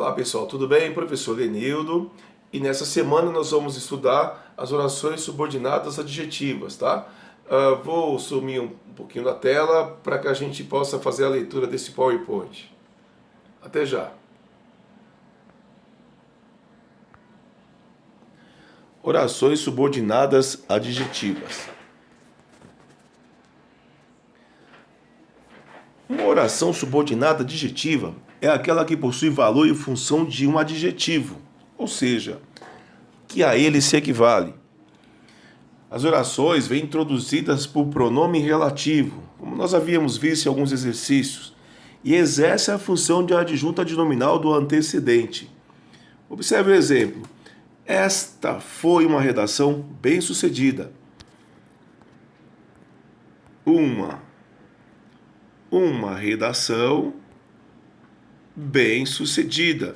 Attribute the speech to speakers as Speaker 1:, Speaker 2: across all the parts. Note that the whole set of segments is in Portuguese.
Speaker 1: Olá pessoal, tudo bem? Professor Lenildo, e nessa semana nós vamos estudar as orações subordinadas adjetivas, tá? Vou sumir um pouquinho da tela para que a gente possa fazer a leitura desse PowerPoint. Até já! Orações subordinadas adjetivas. Uma oração subordinada adjetiva é aquela que possui valor e função de um adjetivo, ou seja, que a ele se equivale. As orações vêm introduzidas por pronome relativo, como nós havíamos visto em alguns exercícios, e exercem a função de adjunta adnominal do antecedente. Observe o exemplo. Esta foi uma redação bem-sucedida. Uma redação bem-sucedida.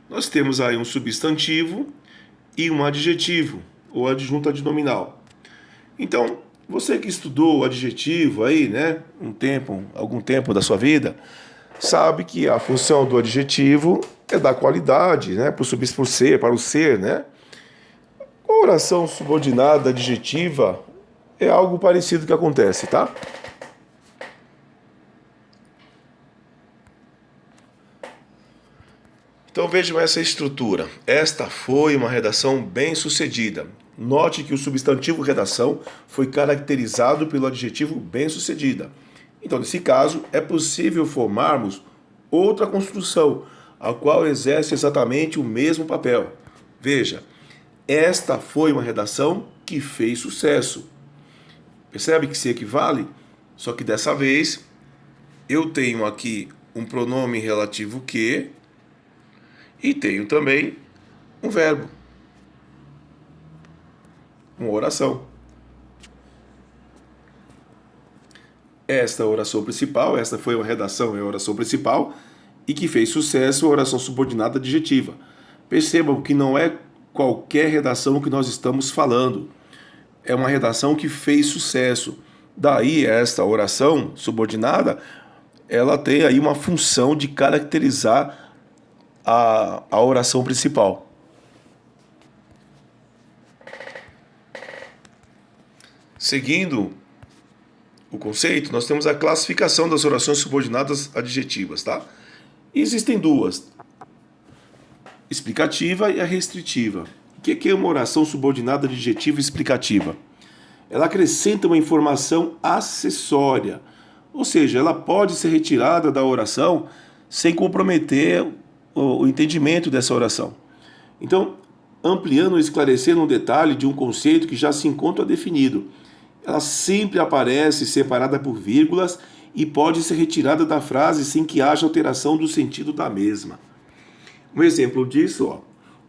Speaker 1: Nós temos aí um substantivo e um adjetivo, ou adjunta adnominal. Então, você que estudou o adjetivo aí, né, algum tempo da sua vida, sabe que a função do adjetivo é dar qualidade, né, para o ser, né? A oração subordinada adjetiva é algo parecido que acontece, tá? Então vejam essa estrutura. Esta foi uma redação bem-sucedida. Note que o substantivo redação foi caracterizado pelo adjetivo bem-sucedida. Então, nesse caso, é possível formarmos outra construção, a qual exerce exatamente o mesmo papel. Veja, esta foi uma redação que fez sucesso. Percebe que se equivale? Só que dessa vez, eu tenho aqui um pronome relativo que e tenho também um verbo, uma oração. Esta foi uma redação, é a oração principal, e que fez sucesso, a oração subordinada adjetiva. Percebam que não é qualquer redação que nós estamos falando. É uma redação que fez sucesso. Daí, esta oração subordinada, ela tem aí uma função de caracterizar a oração principal. Seguindo o conceito, nós temos a classificação das orações subordinadas adjetivas, tá? E existem duas, explicativa e a restritiva. O que é uma oração subordinada adjetiva explicativa? Ela acrescenta uma informação acessória, ou seja, ela pode ser retirada da oração sem comprometer o entendimento dessa oração. Então, ampliando ou esclarecendo um detalhe de um conceito que já se encontra definido. Ela sempre aparece separada por vírgulas e pode ser retirada da frase sem que haja alteração do sentido da mesma. Um exemplo disso,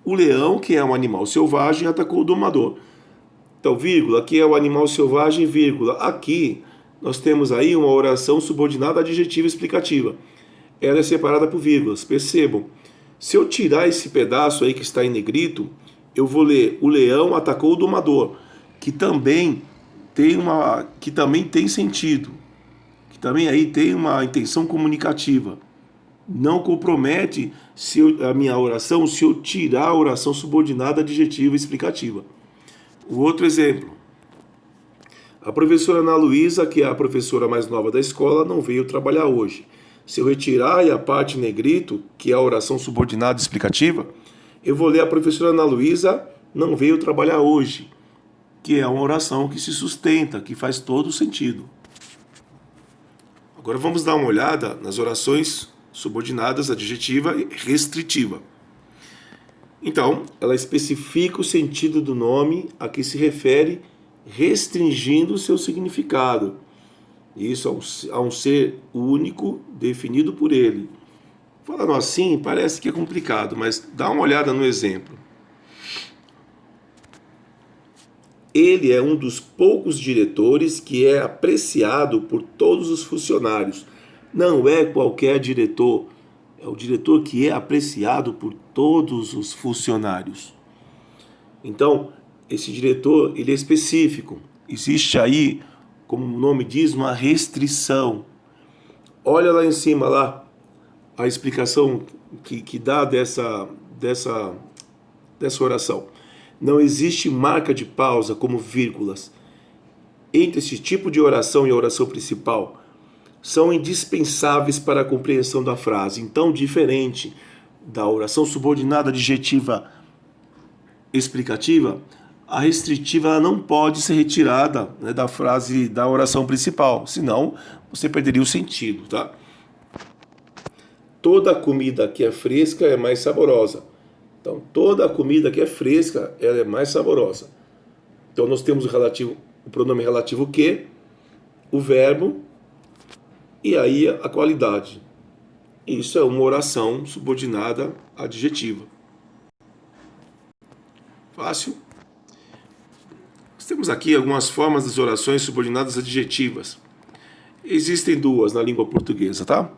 Speaker 1: o leão, que é um animal selvagem, atacou o domador. Então, vírgula, aqui é o animal selvagem, vírgula. Aqui nós temos aí uma oração subordinada adjetiva explicativa. Ela é separada por vírgulas, percebam. Se eu tirar esse pedaço aí que está em negrito, eu vou ler: o leão atacou o domador, que também tem sentido, que também aí tem uma intenção comunicativa. Não compromete a minha oração se eu tirar a oração subordinada adjetiva explicativa. O outro exemplo. A professora Ana Luísa, que é a professora mais nova da escola, não veio trabalhar hoje. Se eu retirar a parte negrito, que é a oração subordinada explicativa, eu vou ler: a professora Ana Luísa não veio trabalhar hoje, que é uma oração que se sustenta, que faz todo sentido. Agora vamos dar uma olhada nas orações subordinadas adjetiva e restritiva. Então, ela especifica o sentido do nome a que se refere, restringindo o seu significado. Isso a um ser único definido por ele. Falando assim, parece que é complicado, mas dá uma olhada no exemplo. Ele é um dos poucos diretores que é apreciado por todos os funcionários. Não é qualquer diretor, é o diretor que é apreciado por todos os funcionários. Então, esse diretor, ele é específico. Existe aí, como o nome diz, uma restrição. Olha lá em cima, lá, a explicação que dá dessa oração. Não existe marca de pausa como vírgulas entre esse tipo de oração e a oração principal. São indispensáveis para a compreensão da frase. Então, diferente da oração subordinada adjetiva explicativa, a restritiva ela não pode ser retirada, né, da frase da oração principal, senão você perderia o sentido, tá? Toda comida que é fresca é mais saborosa. Então, toda comida que é fresca, ela é mais saborosa. Então, nós temos o pronome relativo que, o verbo e aí a qualidade. Isso é uma oração subordinada adjetiva. Fácil? Nós temos aqui algumas formas das orações subordinadas adjetivas. Existem duas na língua portuguesa, tá?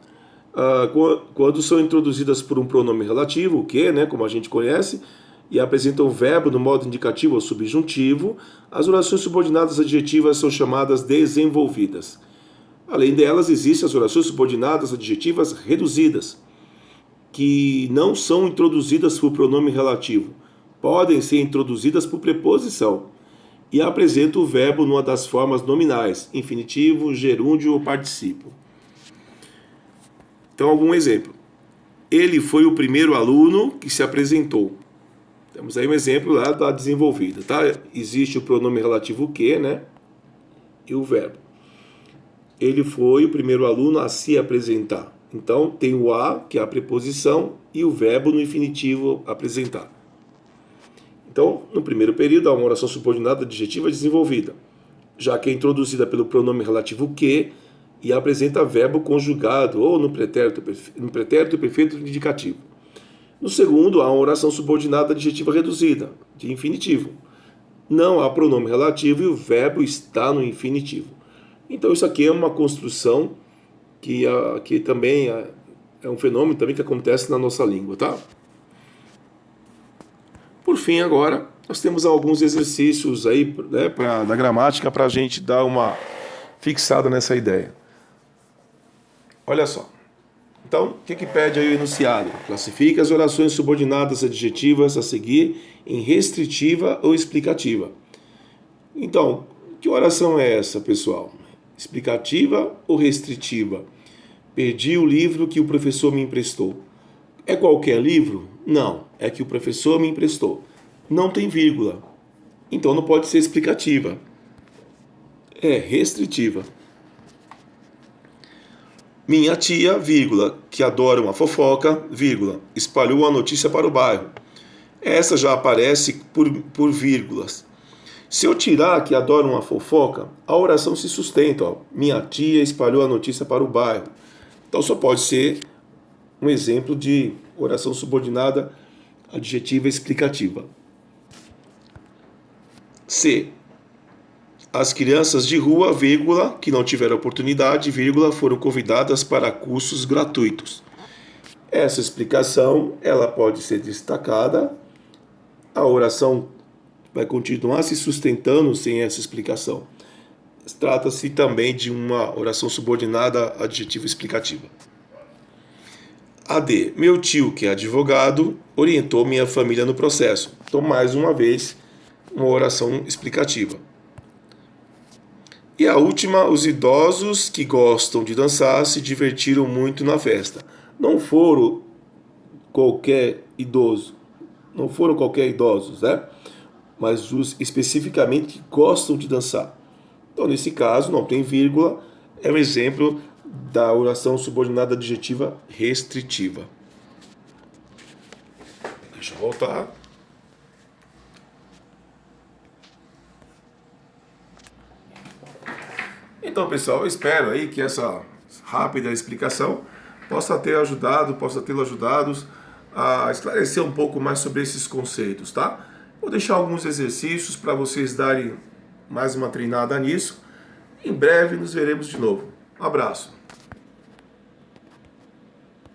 Speaker 1: Quando são introduzidas por um pronome relativo, o que, né, como a gente conhece, e apresentam o verbo no modo indicativo ou subjuntivo, as orações subordinadas adjetivas são chamadas desenvolvidas. Além delas, existem as orações subordinadas adjetivas reduzidas, que não são introduzidas por pronome relativo, podem ser introduzidas por preposição, e apresentam o verbo numa das formas nominais, infinitivo, gerúndio ou particípio. Então, algum exemplo. Ele foi o primeiro aluno que se apresentou. Temos aí um exemplo lá da desenvolvida, tá? Existe o pronome relativo que, né? E o verbo. Ele foi o primeiro aluno a se apresentar. Então, tem o a, que é a preposição, e o verbo no infinitivo apresentar. Então, no primeiro período, há uma oração subordinada adjetiva desenvolvida, já que é introduzida pelo pronome relativo que e apresenta verbo conjugado ou no pretérito perfeito indicativo. No segundo, há uma oração subordinada adjetiva reduzida, de infinitivo. Não há pronome relativo e o verbo está no infinitivo. Então, isso aqui é uma construção que também é um fenômeno também que acontece na nossa língua, tá? Por fim, agora, nós temos alguns exercícios aí, né, da gramática para a gente dar uma fixada nessa ideia. Olha só. Então, o que pede aí o enunciado? Classifica as orações subordinadas adjetivas a seguir em restritiva ou explicativa. Então, que oração é essa, pessoal? Explicativa ou restritiva? Perdi o livro que o professor me emprestou. É qualquer livro? Não, é que o professor me emprestou. Não tem vírgula. Então não pode ser explicativa. É restritiva. Minha tia, vírgula, que adora uma fofoca, vírgula, espalhou a notícia para o bairro. Essa já aparece por vírgulas. Se eu tirar que adora uma fofoca, a oração se sustenta. Ó. Minha tia espalhou a notícia para o bairro. Então só pode ser um exemplo de oração subordinada adjetiva explicativa. C. As crianças de rua, vírgula, que não tiveram oportunidade, vírgula, foram convidadas para cursos gratuitos. Essa explicação, ela pode ser destacada. A oração vai continuar se sustentando sem essa explicação. Trata-se também de uma oração subordinada adjetiva explicativa. AD. Meu tio, que é advogado, orientou minha família no processo. Então, mais uma vez, uma oração explicativa. E a última, os idosos que gostam de dançar se divertiram muito na festa. Não foram qualquer idoso, não foram qualquer idosos, né? Mas os especificamente que gostam de dançar. Então, nesse caso, não tem vírgula, é um exemplo da oração subordinada adjetiva restritiva. Deixa eu voltar. Então, pessoal, eu espero aí que essa rápida explicação possa tê-lo ajudado a esclarecer um pouco mais sobre esses conceitos, tá? Vou deixar alguns exercícios para vocês darem mais uma treinada nisso. Em breve nos veremos de novo. Um abraço.